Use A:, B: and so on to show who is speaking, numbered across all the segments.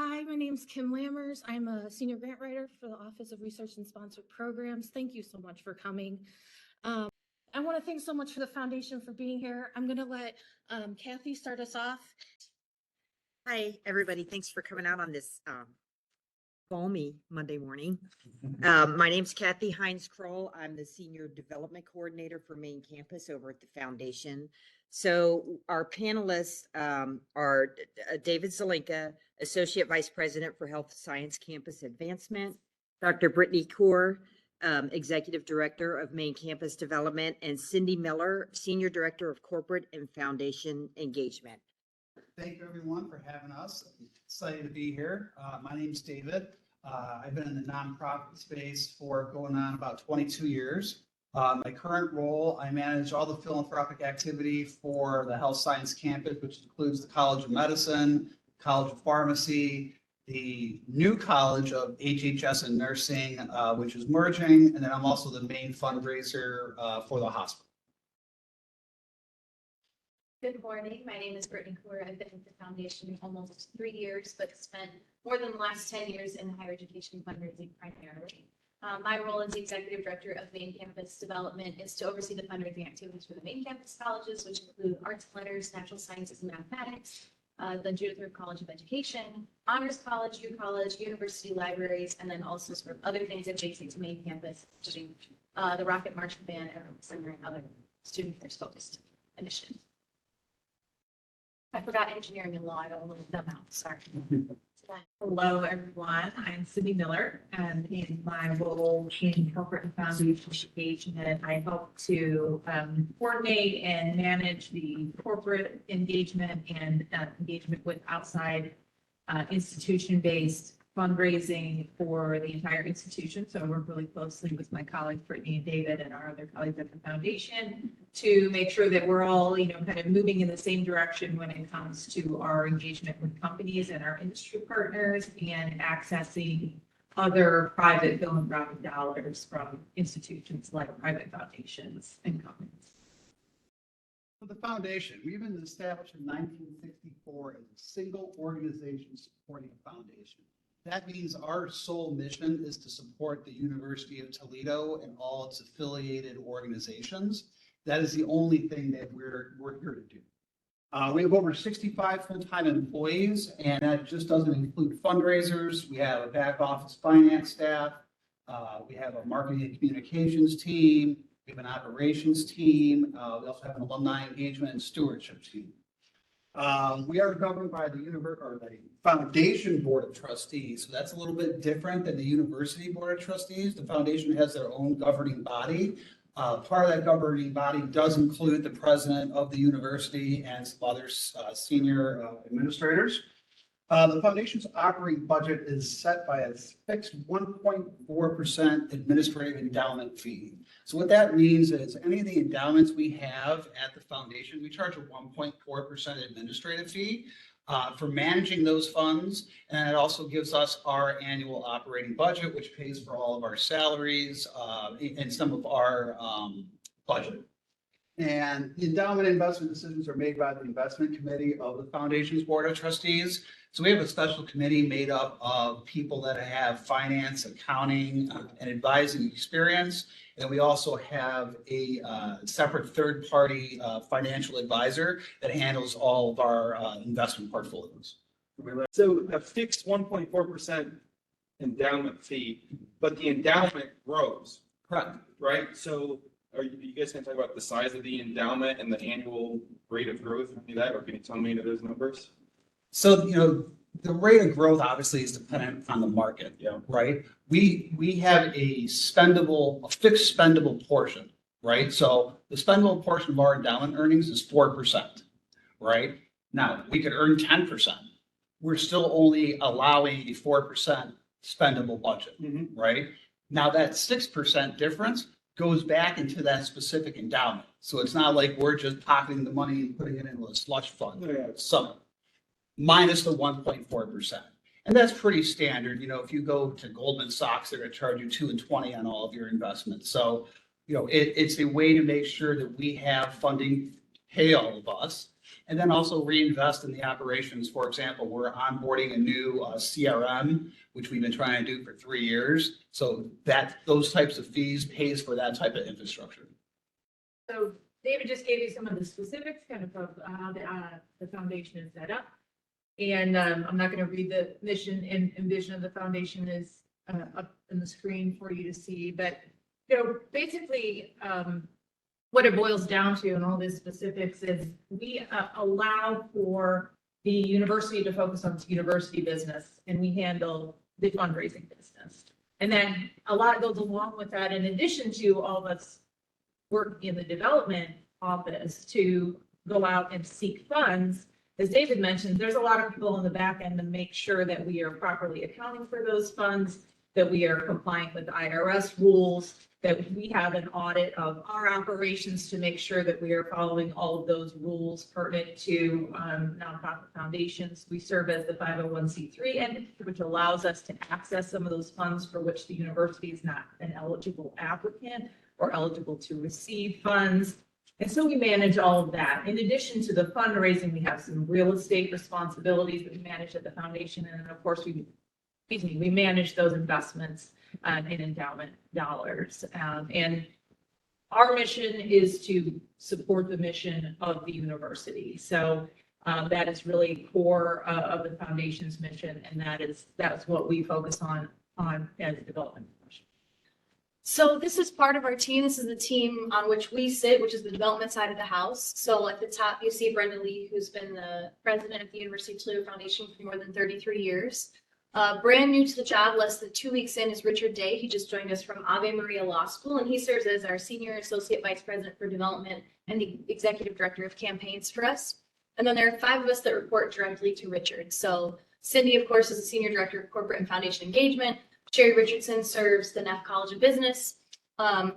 A: Hi, my name's Kim Lammers. I'm a senior grant writer for the Office of Research and Sponsored Programs. Thank you so much for coming. I want to thank so much for the foundation for being here. I'm going to let Kathy start us off.
B: Hi, everybody. Thanks for coming out on this balmy Monday morning. My name's Kathy Hines-Kroll. I'm the Senior Development Coordinator for Main Campus over at the Foundation. So our panelists are David Zelinka, Associate Vice President for Health Science Campus Advancement, Dr. Brittany Kaur, Executive Director of Main Campus Development, and Cindy Miller, Senior Director of Corporate and Foundation Engagement.
C: Thank you, everyone, for having us. Excited to be here. My name's David. I've been in the nonprofit space for going on about 22 years. My current role, I manage all the philanthropic activity for the Health Science Campus, which includes the College of Medicine, College of Pharmacy, the new College of HHS and Nursing, which is merging, and then I'm also the main fundraiser for the hospital.
D: Good morning. My name is Brittany Kaur. I've been with the foundation almost 3 years, but spent more than the last 10 years in higher education fundraising primarily. My role as the Executive Director of Main Campus Development is to oversee the fundraising activities for the main campus colleges, which include arts and letters, natural sciences and mathematics, the Judith Ripka College of Education, Honors College, U College, university libraries, and then also sort of other things adjacent to main campus, including the Rocket Marching Band and other student focused initiatives. I forgot engineering and law. I don't know them out. Sorry.
E: Hello, everyone. I'm Cindy Miller, and in my role in corporate and foundation engagement, I help to coordinate and manage the corporate engagement and engagement with outside institution-based fundraising for the entire institution. So I work really closely with my colleagues, Brittany and David, and our other colleagues at the foundation to make sure that we're all, kind of moving in the same direction when it comes to our engagement with companies and our industry partners and accessing other private philanthropic dollars from institutions like private foundations and companies.
C: For the foundation, we've been established in 1964 as a single organization supporting a foundation. That means our sole mission is to support the University of Toledo and all its affiliated organizations. That is the only thing that we're here to do. We have over 65 full-time employees, and that just doesn't include fundraisers. We have a back office finance staff. We have a marketing and communications team. We have an operations team. We also have an alumni engagement and stewardship team. We are governed by the Foundation Board of Trustees. So that's a little bit different than the University Board of Trustees. The foundation has their own governing body. Part of that governing body does include the president of the university and some other senior administrators. The foundation's operating budget is set by a fixed 1.4% administrative endowment fee. So what that means is any of the endowments we have at the foundation, we charge a 1.4% administrative fee for managing those funds. And it also gives us our annual operating budget, which pays for all of our salaries and some of our budget. And the endowment investment decisions are made by the investment committee of the foundation's board of trustees. So we have a special committee made up of people that have finance, accounting, and advising experience. And we also have a separate third-party financial advisor that handles all of our investment portfolios.
F: So a fixed 1.4% endowment fee, but the endowment grows.
C: Correct.
F: Right? So are you guys going to talk about the size of the endowment and the annual rate of growth of that, or can you tell me those numbers?
C: So, the rate of growth obviously is dependent on the market, right? We have a fixed spendable portion, right? So the spendable portion of our endowment earnings is 4%, right? Now, we could earn 10%. We're still only allowing a 4% spendable budget, right? Now that 6% difference goes back into that specific endowment. So it's not like we're just pocketing the money and putting it into a slush fund. So minus the 1.4%. And that's pretty standard. If you go to Goldman Sachs, they're going to charge you 2 and 20 on all of your investments. So, it's a way to make sure that we have funding pay all of us. And then also reinvest in the operations. For example, we're onboarding a new CRM, which we've been trying to do for 3 years. So those types of fees pays for that type of infrastructure.
E: So David just gave you some of the specifics kind of how the foundation is set up. And I'm not going to read the mission and vision of the foundation is up on the screen for you to see, but basically what it boils down to and all the specifics is we allow for the university to focus on university business and we handle the fundraising business. And then a lot goes along with that in addition to all of us working in the development office to go out and seek funds. As David mentioned, there's a lot of people on the back end to make sure that we are properly accounting for those funds, that we are compliant with IRS rules, that we have an audit of our operations to make sure that we are following all of those rules pertinent to nonprofit foundations. We serve as the 501c3 entity, which allows us to access some of those funds for which the university is not an eligible applicant or eligible to receive funds. And so we manage all of that. In addition to the fundraising, we have some real estate responsibilities that we manage at the foundation. And then of course, we manage those investments in endowment dollars. And our mission is to support the mission of the university. So that is really core of the foundation's mission. And that's what we focus on as a development professional.
D: So this is part of our team. This is the team on which we sit, which is the development side of the house. So at the top, you see Brenda Lee, who's been the president of the University of Toledo Foundation for more than 33 years. Brand new to the job, less than 2 weeks in, is Richard Day. He just joined us from Ave Maria Law School, and he serves as our Senior Associate Vice President for Development and the Executive Director of Campaigns for us. And then there are 5 of us that report directly to Richard. So Cindy, of course, is the Senior Director of Corporate and Foundation Engagement. Sherry Richardson serves the Neff College of Business.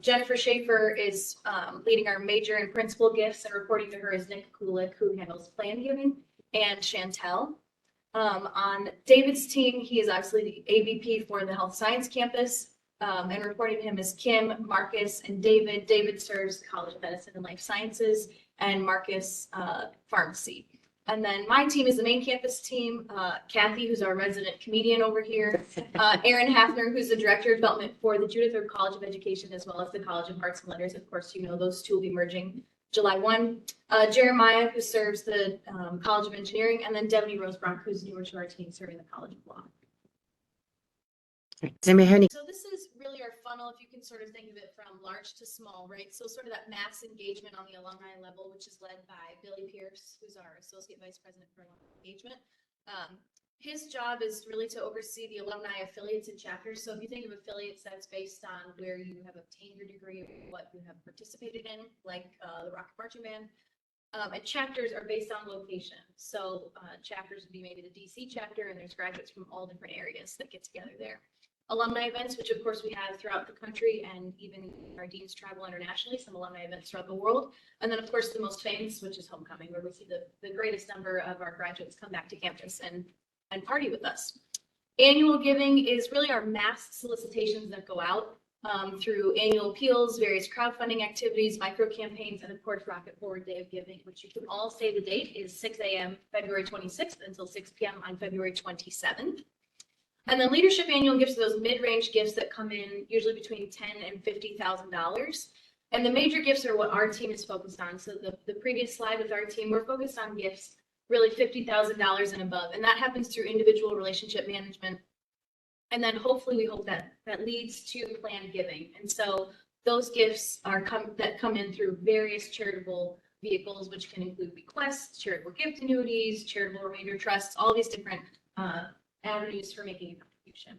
D: Jennifer Schaefer is leading our major and principal gifts, and reporting to her is Nick Kulik, who handles plan giving, and Chantel. On David's team, he is obviously the AVP for the Health Science Campus, and reporting to him is Kim, Marcus, and David. David serves the College of Medicine and Life Sciences, and Marcus Pharmacy. And then my team is the main campus team, Kathy, who's our resident comedian over here, Aaron Hafner, who's the Director of Development for the Judith Third College of Education, as well as the College of Arts and Letters. Of course, those two will be merging July 1. Jeremiah, who serves the College of Engineering, and then Debbie Rosebrock, who's newer to our team, serving the College of Law.
B: Does anybody have any?
D: So this is really our funnel, if you can sort of think of it from large to small, right? So sort of that mass engagement on the alumni level, which is led by Billy Pierce, who's our Associate Vice President for Alumni Engagement. His job is really to oversee the alumni affiliates and chapters. So if you think of affiliates, that's based on where you have obtained your degree, what you have participated in, like the Rocket Marching Band. And chapters are based on location. So chapters would be maybe the DC chapter, and there's graduates from all different areas that get together there. Alumni events, which of course we have throughout the country, and even our deans travel internationally, some alumni events throughout the world. And then of course the most famous, which is homecoming, where we see the greatest number of our graduates come back to campus and party with us. Annual giving is really our mass solicitations that go out through annual appeals, various crowdfunding activities, micro campaigns, and of course Rocket Forward Day of Giving, which you can all say the date is 6 a.m. February 26th until 6 p.m. on February 27th. And then leadership annual gifts are those mid-range gifts that come in usually between $10,000 and $50,000. And the major gifts are what our team is focused on. So the previous slide with our team, we're focused on gifts really $50,000 and above. And that happens through individual relationship management. And then hopefully we hope that leads to planned giving. And so those gifts that come in through various charitable vehicles, which can include bequests, charitable gift annuities, charitable remainder trusts, all these different avenues for making a contribution.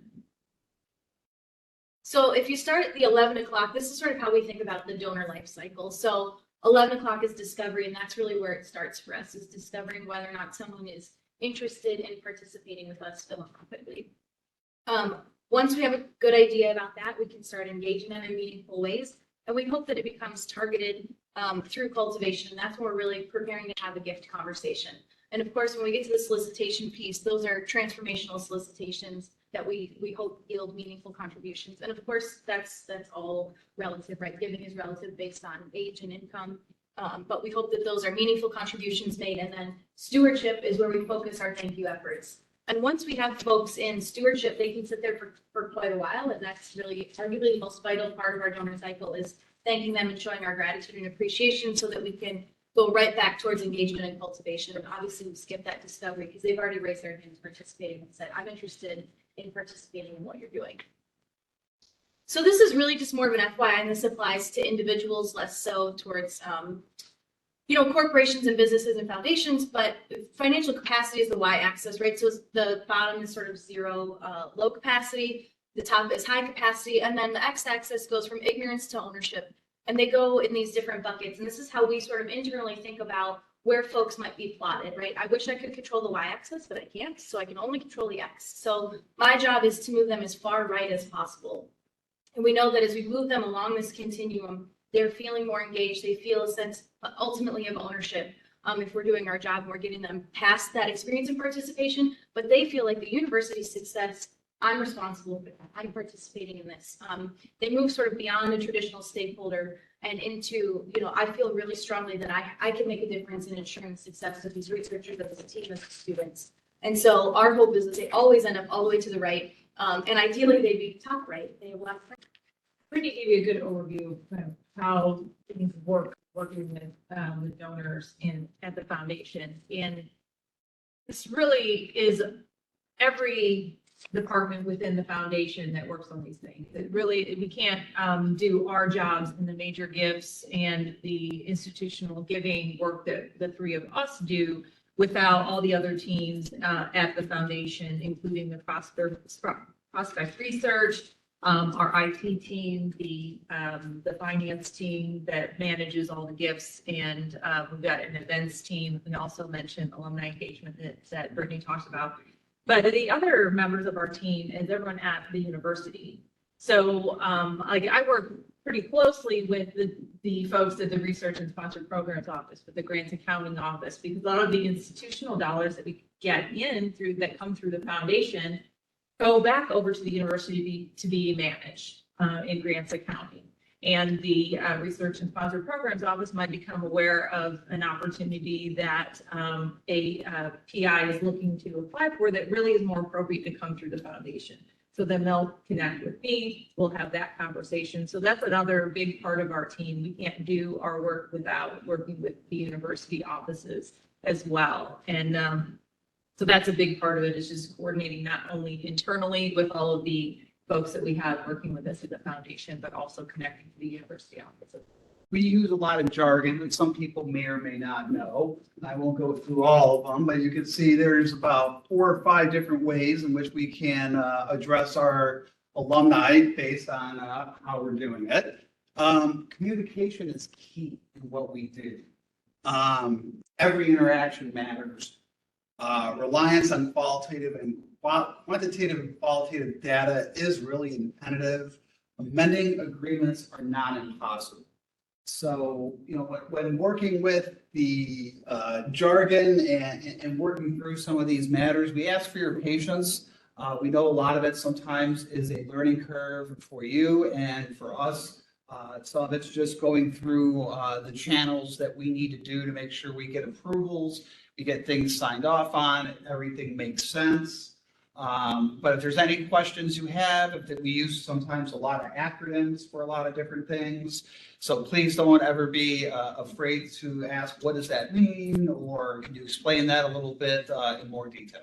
D: So if you start at the 11 o'clock, this is sort of how we think about the donor life cycle. So 11 o'clock is discovery, and that's really where it starts for us, is discovering whether or not someone is interested in participating with us philanthropically. Once we have a good idea about that, we can start engaging them in meaningful ways, and we hope that it becomes targeted through cultivation. And that's when we're really preparing to have a gift conversation. And of course, when we get to the solicitation piece, those are transformational solicitations that we hope yield meaningful contributions. And of course, that's all relative, right? Giving is relative based on age and income. But we hope that those are meaningful contributions made. And then stewardship is where we focus our thank you efforts. And once we have folks in stewardship, they can sit there for quite a while. And that's really arguably the most vital part of our donor cycle is thanking them and showing our gratitude and appreciation so that we can go right back towards engagement and cultivation. And obviously we skip that discovery because they've already raised their hands participating and said, I'm interested in participating in what you're doing. So this is really just more of an FYI, and this applies to individuals, less so towards, corporations and businesses and foundations, but financial capacity is the y-axis, right? So the bottom is sort of zero, low capacity, the top is high capacity, and then the x-axis goes from ignorance to ownership. And they go in these different buckets. And this is how we sort of internally think about where folks might be plotted, right? I wish I could control the y-axis, but I can't, so I can only control the x. So my job is to move them as far right as possible. And we know that as we move them along this continuum, they're feeling more engaged. They feel a sense ultimately of ownership. If we're doing our job and we're getting them past that experience and participation, but they feel like the university's success, I'm responsible for that. I'm participating in this. They move sort of beyond a traditional stakeholder and into, I feel really strongly that I can make a difference in ensuring the success of these researchers, of the team, of the students. And so our hope is that they always end up all the way to the right. And ideally they'd be top right. They have left right.
E: Brittany gave you a good overview of how things work working with donors at the foundation. And this really is every department within the foundation that works on these things. It really, we can't do our jobs in the major gifts and the institutional giving work that the three of us do without all the other teams at the foundation, including the prospect research, our IT team, the finance team that manages all the gifts, and we've got an events team. We also mentioned alumni engagement that Brittany talked about. But the other members of our team is everyone at the university. So I work pretty closely with the folks at the Research and Sponsored Programs Office, with the Grants Accounting Office, because a lot of the institutional dollars that we get that come through the foundation go back over to the university to be managed in grants accounting. And the Research and Sponsored Programs Office might become aware of an opportunity that a PI is looking to apply for that really is more appropriate to come through the foundation. So then they'll connect with me, we'll have that conversation. So that's another big part of our team. We can't do our work without working with the university offices as well. And so that's a big part of it, is just coordinating not only internally with all of the folks that we have working with us at the foundation, but also connecting to the university office.
C: We use a lot of jargon that some people may or may not know. I won't go through all of them, but you can see there's about 4 or 5 different ways in which we can address our alumni based on how we're doing it. Communication is key in what we do. Every interaction matters. Reliance on quantitative and qualitative data is really imperative. Amending agreements are not impossible. So, when working with the jargon and working through some of these matters, we ask for your patience. We know a lot of it sometimes is a learning curve for you and for us. Some of it's just going through the channels that we need to do to make sure we get approvals, we get things signed off on, everything makes sense. But if there's any questions you have, we use sometimes a lot of acronyms for a lot of different things. So please don't ever be afraid to ask, what does that mean? Or can you explain that a little bit in more detail?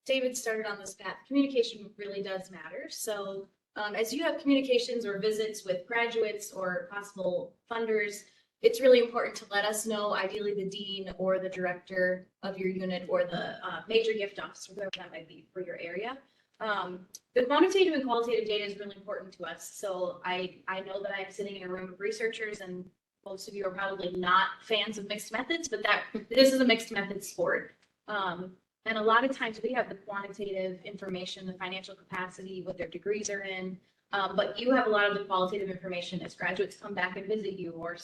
D: David started on this path. Communication really does matter. So as you have communications or visits with graduates or possible funders, it's really important to let us know, ideally the dean or the director of your unit or the major gift officer, whoever that might be for your area. The quantitative and qualitative data is really important to us. So I know that I'm sitting in a room of researchers, and most of you are probably not fans of mixed methods, but this is a mixed method sport. And a lot of times we have the quantitative information, the financial capacity, what their degrees are in, but you have a lot of the qualitative information as graduates come back and visit you or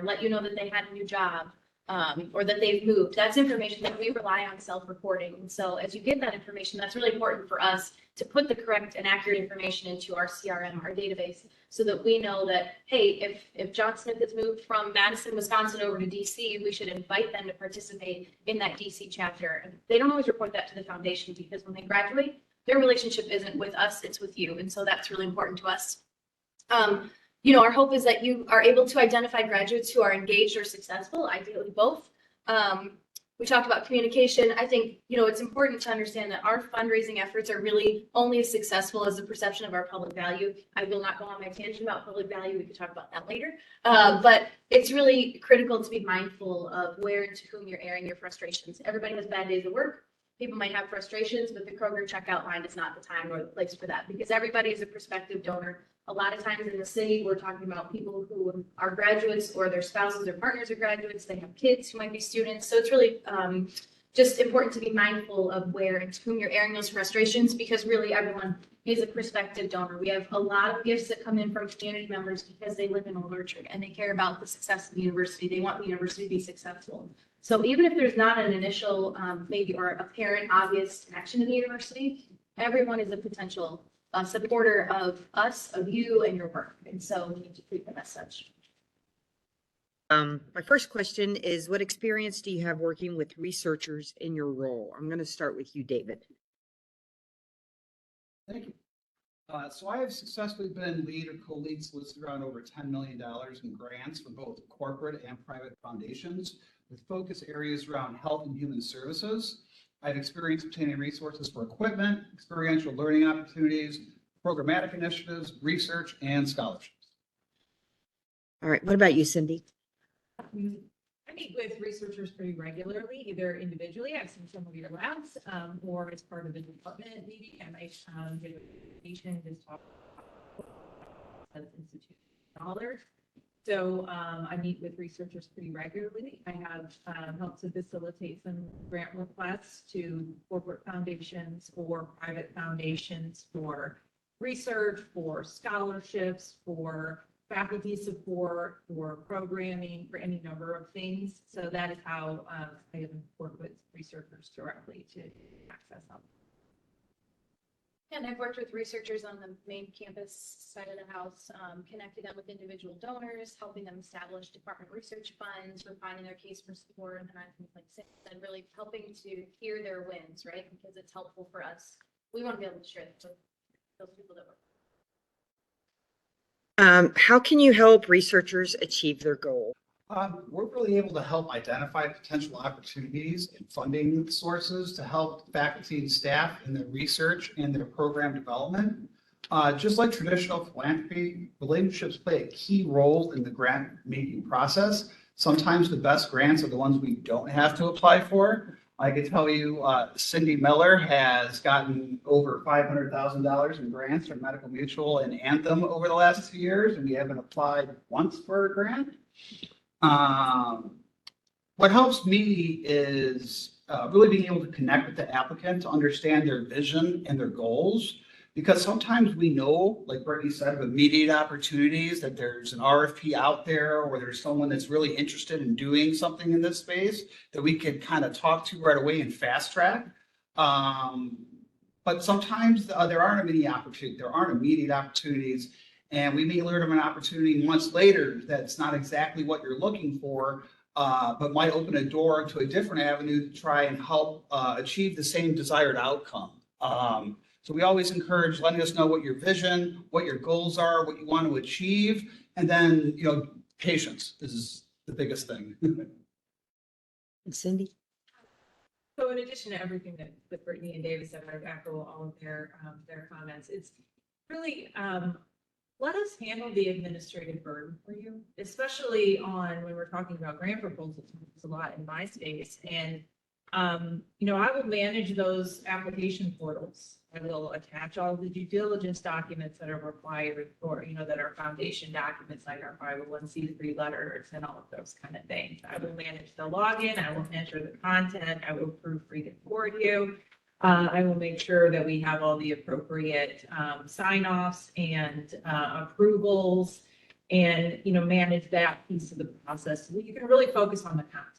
D: let you know that they had a new job. or that they've moved. That's information that we rely on self-reporting. And so as you get that information, that's really important for us to put the correct and accurate information into our CRM, our database, so that we know that, hey, if John Smith has moved from Madison, Wisconsin over to DC, we should invite them to participate in that DC chapter. And they don't always report that to the foundation because when they graduate, their relationship isn't with us, it's with you. And so that's really important to us. Our hope is that you are able to identify graduates who are engaged or successful, ideally both. We talked about communication. I think, it's important to understand that our fundraising efforts are really only as successful as the perception of our public value. I will not go on my tangent about public value. We could talk about that later. But it's really critical to be mindful of where and to whom you're airing your frustrations. Everybody has bad days at work. People might have frustrations, but the Kroger checkout line is not the time or the place for that because everybody is a prospective donor. A lot of times in the city, we're talking about people who are graduates or their spouses or partners are graduates. They have kids who might be students. So it's really just important to be mindful of where and to whom you're airing those frustrations because really everyone is a prospective donor. We have a lot of gifts that come in from community members because they live in Old Orchard and they care about the success of the university. They want the university to be successful. So even if there's not an initial maybe or apparent obvious connection to the university, everyone is a potential supporter of us, of you and your work. And so we need to treat them as such.
B: My first question is, what experience do you have working with researchers in your role? I'm going to start with you, David.
C: Thank you. So I have successfully been lead or co-lead solicitor on over $10 million in grants for both corporate and private foundations with focus areas around health and human services. I have experience obtaining resources for equipment, experiential learning opportunities, programmatic initiatives, research, and scholarships.
B: All right. What about you, Cindy?
E: I meet with researchers pretty regularly, either individually, I've seen some of your labs, or as part of a department meeting. I might get a presentation to talk as institute dollars. So I meet with researchers pretty regularly. I have helped to facilitate some grant requests to corporate foundations or private foundations for research, for scholarships, for faculty support, for programming, for any number of things. So that is how I have worked with researchers directly to access them.
D: And I've worked with researchers on the main campus side of the house, connecting them with individual donors, helping them establish department research funds, refining their case for support, and I think like Sam said, really helping to hear their wins, right? Because it's helpful for us. We want to be able to share that with those people that work.
B: How can you help researchers achieve their goal?
C: We're really able to help identify potential opportunities and funding sources to help faculty and staff in their research and their program development. Just like traditional philanthropy, relationships play a key role in the grant making process. Sometimes the best grants are the ones we don't have to apply for. I can tell you, Cindy Miller has gotten over $500,000 in grants from Medical Mutual and Anthem over the last 2 years, and we haven't applied once for a grant. What helps me is really being able to connect with the applicant to understand their vision and their goals. Because sometimes we know, like Brittany said, of immediate opportunities, that there's an RFP out there or there's someone that's really interested in doing something in this space that we could kind of talk to right away and fast track. But sometimes there aren't immediate opportunities. And we may learn of an opportunity months later that's not exactly what you're looking for, but might open a door to a different avenue to try and help achieve the same desired outcome. So we always encourage letting us know what your vision, what your goals are, what you want to achieve, and then, patience is the biggest thing.
B: And Cindy?
E: So in addition to everything that Brittany and David said, I echo all of their comments. It's really, let us handle the administrative burden for you, especially when we're talking about grant proposals. It's a lot in my space. And, I will manage those application portals. I will attach all the due diligence documents that are required for, that are foundation documents like our 501c3 letters and all of those kind of things. I will manage the login. I will enter the content. I will proofread it for you. I will make sure that we have all the appropriate sign-offs and approvals and, manage that piece of the process so you can really focus on the content.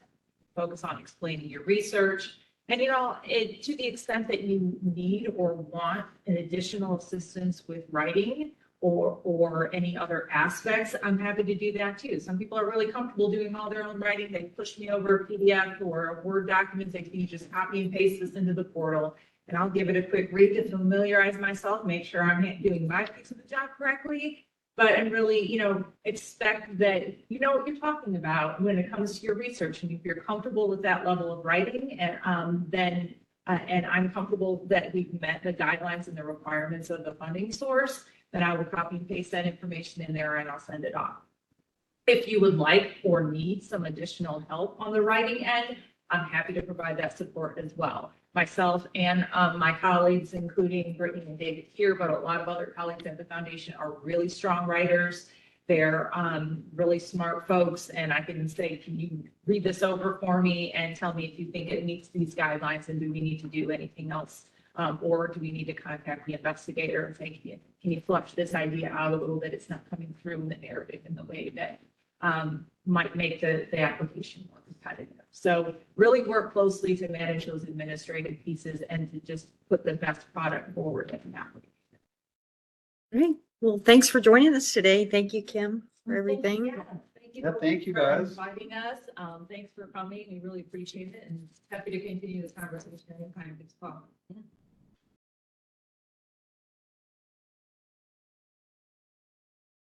E: focus on explaining your research. And, to the extent that you need or want an additional assistance with writing or any other aspects, I'm happy to do that too. Some people are really comfortable doing all their own writing. They push me over a PDF or a Word document. They can just copy and paste this into the portal. And I'll give it a quick read to familiarize myself, make sure I'm doing my piece of the job correctly. But I'm really, expect that you know what you're talking about when it comes to your research. And if you're comfortable with that level of writing, and then and I'm comfortable that we've met the guidelines and the requirements of the funding source, then I will copy and paste that information in there and I'll send it off. If you would like or need some additional help on the writing end, I'm happy to provide that support as well. Myself and my colleagues, including Brittany and David here, but a lot of other colleagues at the foundation are really strong writers. They're really smart folks, and I can say, can you read this over for me and tell me if you think it meets these guidelines, and do we need to do anything else? Or do we need to contact the investigator and say, can you flush this idea out a little bit? It's not coming through in the narrative in the way that might make the application more competitive. So really work closely to manage those administrative pieces and to just put the best product forward in the application.
B: Great. Well, thanks for joining us today. Thank you, Kim, for everything.
C: Yeah, thank you,
E: for
C: guys.
E: Inviting us. Thanks for coming. We really appreciate it and happy to continue this conversation anytime it's possible.